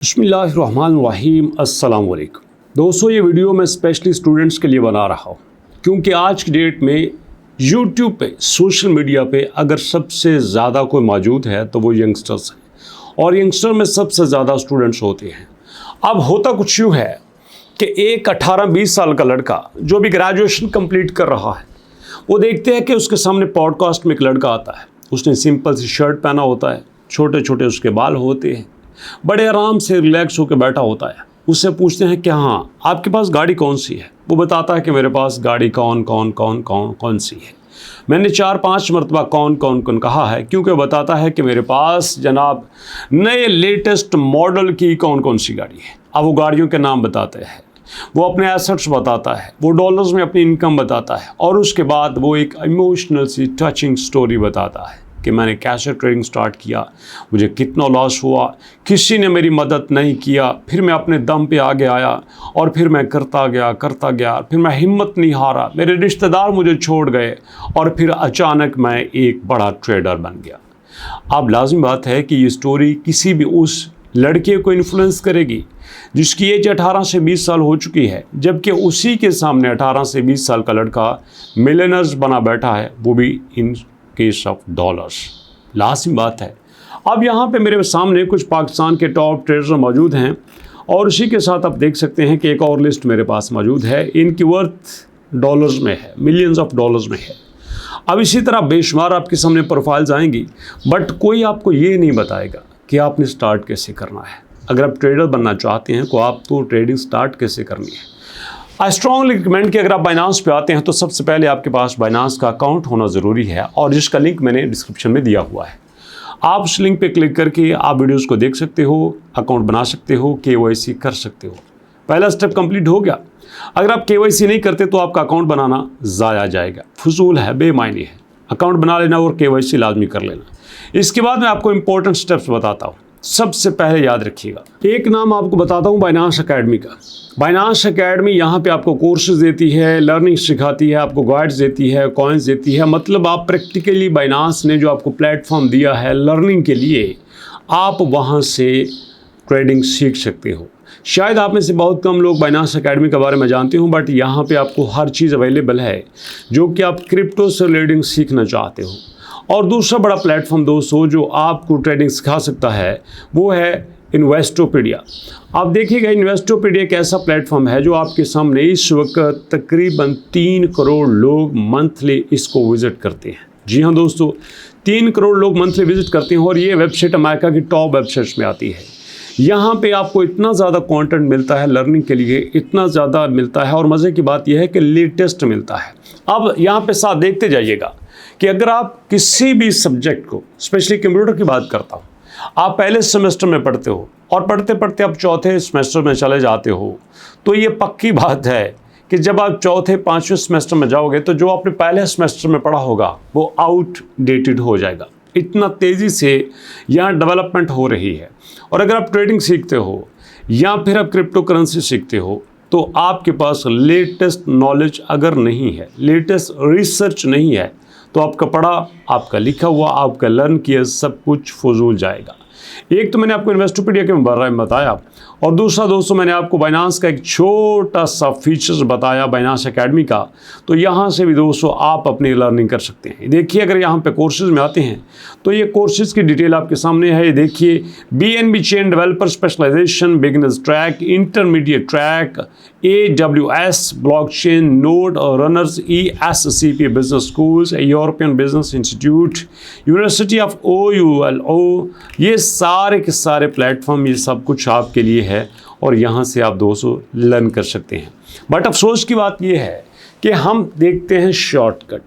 बिस्मिल्लाहिर्रहमानिर्रहीम अस्सलाम वालेकुम। दोस्तों, ये वीडियो मैं स्पेशली स्टूडेंट्स के लिए बना रहा हूँ क्योंकि आज की डेट में यूट्यूब पे, सोशल मीडिया पे अगर सबसे ज़्यादा कोई मौजूद है तो वो यंगस्टर्स हैं और यंगस्टर में सबसे ज़्यादा स्टूडेंट्स होते हैं। अब होता कुछ यूँ है कि एक 18-20 साल का लड़का जो भी ग्रेजुएशन कंप्लीट कर रहा है, वो देखते हैं कि उसके सामने पॉडकास्ट में एक लड़का आता है। उसने सिंपल सी शर्ट पहना होता है, छोटे छोटे उसके बाल होते हैं, बड़े आराम से रिलैक्स होकर बैठा होता है। उससे पूछते हैं कि हाँ, आपके पास गाड़ी कौन सी है? वो बताता है कि मेरे पास गाड़ी कौन सी है। मैंने 4-5 मरतबा कौन कहा है क्योंकि बताता है कि मेरे पास जनाब नए लेटेस्ट मॉडल की कौन सी गाड़ी है। अब वो गाड़ियों के नाम बताते हैं, वो अपने एसेट्स बताता है, वो डॉलर्स में अपनी इनकम बताता है और उसके बाद वो एक इमोशनल सी टचिंग स्टोरी बताता है कि मैंने कैसे ट्रेडिंग स्टार्ट किया, मुझे कितना लॉस हुआ, किसी ने मेरी मदद नहीं किया, फिर मैं अपने दम पे आगे आया और फिर मैं करता गया, फिर मैं हिम्मत नहीं हारा, मेरे रिश्तेदार मुझे छोड़ गए और फिर अचानक मैं एक बड़ा ट्रेडर बन गया। अब लाजिम बात है कि ये स्टोरी किसी भी उस लड़के को इन्फ्लुएंस करेगी जिसकी एज 18 से 20 साल हो चुकी है, जबकि उसी के सामने 18 से 20 साल का लड़का मिलियनर्स बना बैठा है, वो भी इन केस ऑफ डॉलर्स। लाजिम बात है। अब यहाँ पे मेरे सामने कुछ पाकिस्तान के टॉप ट्रेडर मौजूद हैं और उसी के साथ आप देख सकते हैं कि एक और लिस्ट मेरे पास मौजूद है। इनकी वर्थ डॉलर्स में है, मिलियंस ऑफ डॉलर्स में है। अब इसी तरह बेशुमार आपके सामने प्रोफाइल्स आएंगी, बट कोई आपको ये नहीं बताएगा कि आपने स्टार्ट कैसे करना है। अगर आप ट्रेडर बनना चाहते हैं तो आपको ट्रेडिंग स्टार्ट कैसे करनी है। आई स्ट्रॉन्गली रिकमेंड कि अगर आप बाइनांस पे आते हैं तो सबसे पहले आपके पास बाइनांस का अकाउंट होना ज़रूरी है और जिसका लिंक मैंने डिस्क्रिप्शन में दिया हुआ है। आप उस लिंक पे क्लिक करके आप वीडियोस को देख सकते हो, अकाउंट बना सकते हो, KYC कर सकते हो। पहला स्टेप कंप्लीट हो गया। अगर आप KYC नहीं करते तो आपका अकाउंट बनाना ज़ाया जाएगा, फजूल है, बेमायने है। अकाउंट बना लेना और KYC लाजमी कर लेना। इसके बाद मैं आपको इंपॉर्टेंट स्टेप्स बताता हूँ। सबसे पहले याद रखिएगा, एक नाम आपको बताता हूँ बाइनांस अकेडमी का। बाइनांस अकेडमी यहाँ पे आपको कोर्सेज देती है, लर्निंग सिखाती है, आपको गाइड्स देती है, कॉइन्स देती है। मतलब आप प्रैक्टिकली बाइनांस ने जो आपको प्लेटफॉर्म दिया है लर्निंग के लिए, आप वहाँ से ट्रेडिंग सीख सकते हो। शायद आप में से बहुत कम लोग बाइनांस अकेडमी के बारे में जानते हो, बट यहाँ पे आपको हर चीज़ अवेलेबल है जो कि आप क्रिप्टो से रिलेटिंग सीखना चाहते हो। और दूसरा बड़ा प्लेटफॉर्म दोस्तों जो आपको ट्रेडिंग सिखा सकता है वो है इन्वेस्टोपीडिया। आप देखिएगा, इन्वेस्टोपीडिया एक ऐसा प्लेटफॉर्म है जो आपके सामने इस वक्त तकरीबन 3 करोड़ लोग मंथली इसको विज़िट करते हैं। जी हाँ दोस्तों, 3 करोड़ लोग मंथली विज़िट करते हैं और ये वेबसाइट अमेरिका की टॉप वेबसाइट्स में आती है। यहाँ पे आपको इतना ज़्यादा कंटेंट मिलता है लर्निंग के लिए, इतना ज़्यादा मिलता है और मज़े की बात यह है कि लेटेस्ट मिलता है। अब यहाँ पे साथ देखते जाइएगा कि अगर आप किसी भी सब्जेक्ट को, स्पेशली कंप्यूटर की बात करता हूँ, आप पहले सेमेस्टर में पढ़ते हो और पढ़ते पढ़ते आप चौथे सेमेस्टर में चले जाते हो, तो ये पक्की बात है कि जब आप चौथे 5वें सेमेस्टर में जाओगे तो जो आपने पहले सेमेस्टर में पढ़ा होगा वो आउटडेटेड हो जाएगा। इतना तेज़ी से यहाँ डेवलपमेंट हो रही है। और अगर आप ट्रेडिंग सीखते हो या फिर आप क्रिप्टो करेंसी सीखते हो तो आपके पास लेटेस्ट नॉलेज अगर नहीं है, लेटेस्ट रिसर्च नहीं है, तो आपका पढ़ा, आपका लिखा हुआ, आपका लर्न किया सब कुछ फजूल जाएगा। एक तो मैंने आपको इन्वेस्टोपीडिया के बारे में बताया और दूसरा दोस्तों मैंने आपको बाइनांस का एक छोटा सा फीचर्स बताया बाइनांस अकेडमी का। तो यहाँ से भी दोस्तों आप अपनी लर्निंग कर सकते हैं। देखिए, अगर यहाँ पे कोर्सेज में आते हैं तो ये कोर्सेज की डिटेल आपके सामने है। ये देखिए, BNB chain developer specialization, beginners track, intermediate track, AWS blockchain, node और runners, ESCP business schools, European business institute, university of OULO, ये सारे के सारे प्लेटफॉर्म, ये सब कुछ आपके लिए है और यहाँ से आप दोस्तों लर्न कर सकते हैं। बट अफसोस की बात ये है कि हम देखते हैं शॉर्टकट।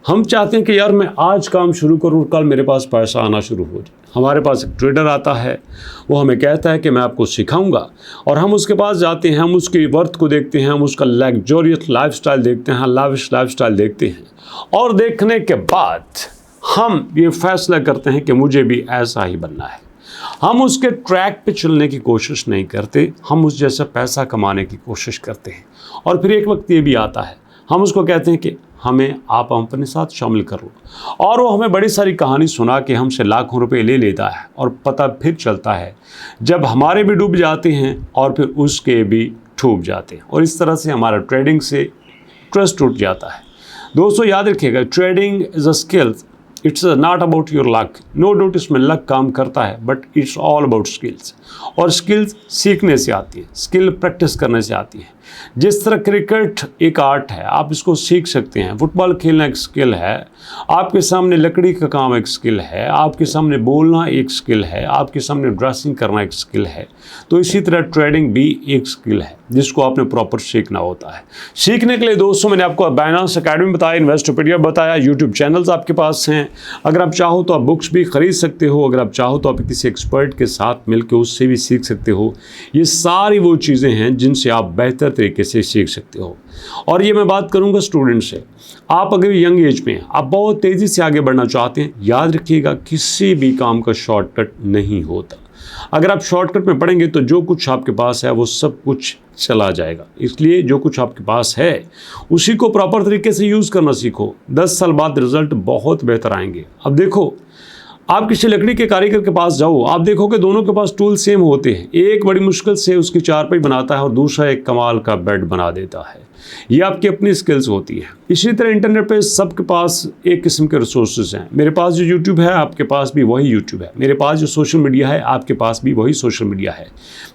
हम चाहते हैं कि यार मैं आज काम शुरू करूँ, कल मेरे पास पैसा आना शुरू हो जाए। हमारे पास एक ट्रेडर आता है, वो हमें कहता है कि मैं आपको सिखाऊंगा और हम उसके पास जाते हैं, हम उसकी वर्थ को देखते हैं, हम उसका लग्जरियस लाइफस्टाइल देखते हैं, लाविश लाइफस्टाइल देखते हैं और देखने के बाद हम ये फैसला करते हैं कि मुझे भी ऐसा ही बनना है। हम उसके ट्रैक पे चलने की कोशिश नहीं करते, हम उस जैसा पैसा कमाने की कोशिश करते हैं। और फिर एक वक्त ये भी आता है हम उसको कहते हैं कि हमें आप अपने साथ शामिल कर लो, और वो हमें बड़ी सारी कहानी सुना के हमसे लाखों रुपए ले लेता है, और पता फिर चलता है जब हमारे भी डूब जाते हैं और फिर उसके भी डूब जाते हैं, और इस तरह से हमारा ट्रेडिंग से ट्रस्ट टूट जाता है। दोस्तों याद रखिएगा, trading is a skill, it's not about your luck. No doubt इसमें लक काम करता है, but it's all about skills, और स्किल्स सीखने से आती है, स्किल प्रैक्टिस करने से आती है। जिस तरह क्रिकेट एक आर्ट है, आप इसको सीख सकते हैं, फुटबॉल खेलना एक स्किल है, आपके सामने लकड़ी का काम एक स्किल है, आपके सामने बोलना एक स्किल है, आपके सामने ड्रेसिंग करना एक स्किल है। तो इसी तरह ट्रेडिंग भी एक स्किल है जिसको आपने प्रॉपर सीखना होता है। सीखने के लिए दोस्तों मैंने आपको बाइनेंस अकेडमी बताया, इन्वेस्टोपीडिया बताया, यूट्यूब चैनल्स आपके पास हैं। अगर आप चाहो तो आप बुक्स भी खरीद सकते हो, अगर आप चाहो तो आप किसी एक्सपर्ट के साथ मिलकर उससे भी सीख सकते हो। ये सारी वो चीज़ें हैं जिनसे आप बेहतर तरीके से सीख सकते हो। और ये मैं बात करूंगा स्टूडेंट से, आप अगर यंग एज में आप बहुत तेज़ी से आगे बढ़ना चाहते हैं, याद रखिएगा किसी भी काम का शॉर्टकट नहीं होता। अगर आप शॉर्टकट में पढ़ेंगे तो जो कुछ आपके पास है वो सब कुछ चला जाएगा। इसलिए जो कुछ आपके पास है उसी को प्रॉपर तरीके से यूज़ करना सीखो। 10 साल बाद रिजल्ट बहुत बेहतर आएंगे। अब देखो, आप किसी लकड़ी के कारीगर के पास जाओ, आप देखोगे दोनों के पास टूल सेम होते हैं। एक बड़ी मुश्किल से उसकी चारपाई बनाता है और दूसरा एक कमाल का बेड बना देता है। ये आपकी अपनी स्किल्स होती है। इसी तरह इंटरनेट पे सबके पास एक किस्म के रिसोर्सेज हैं। मेरे पास जो यूट्यूब है आपके पास भी वही यूट्यूब है, मेरे पास जो सोशल मीडिया है आपके पास भी वही सोशल मीडिया है,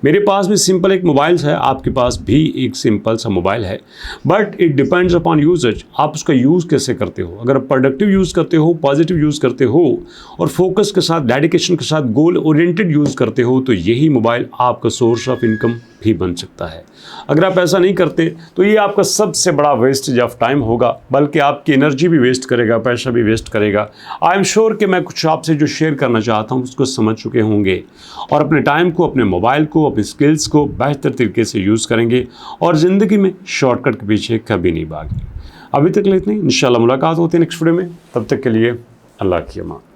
मेरे पास भी सिंपल एक मोबाइल है, आपके पास भी एक सिंपल सा मोबाइल है। But it depends upon usage, आप उसका यूज़ कैसे करते हो। अगर प्रोडक्टिव यूज़ करते हो, पॉजिटिव यूज़ करते हो और फोकस के साथ, डेडिकेशन के साथ, गोल ओरिएंटेड यूज़ करते हो, तो यही मोबाइल आपका सोर्स ऑफ इनकम भी बन सकता है। अगर आप ऐसा नहीं करते तो ये आपका सबसे बड़ा वेस्टेज ऑफ टाइम होगा, बल्कि आपकी एनर्जी भी वेस्ट करेगा, पैसा भी वेस्ट करेगा। आई एम श्योर कि मैं कुछ आपसे जो शेयर करना चाहता हूँ उसको समझ चुके होंगे और अपने टाइम को, अपने मोबाइल को, अपनी स्किल्स को बेहतर तरीके से यूज़ करेंगे और ज़िंदगी में शॉर्टकट के पीछे कभी नहीं भागेंगे। अभी तक इतना ही, इंशाल्लाह मुलाकात होती है नेक्स्ट वीडियो में। तब तक के लिए अल्लाह की अमान।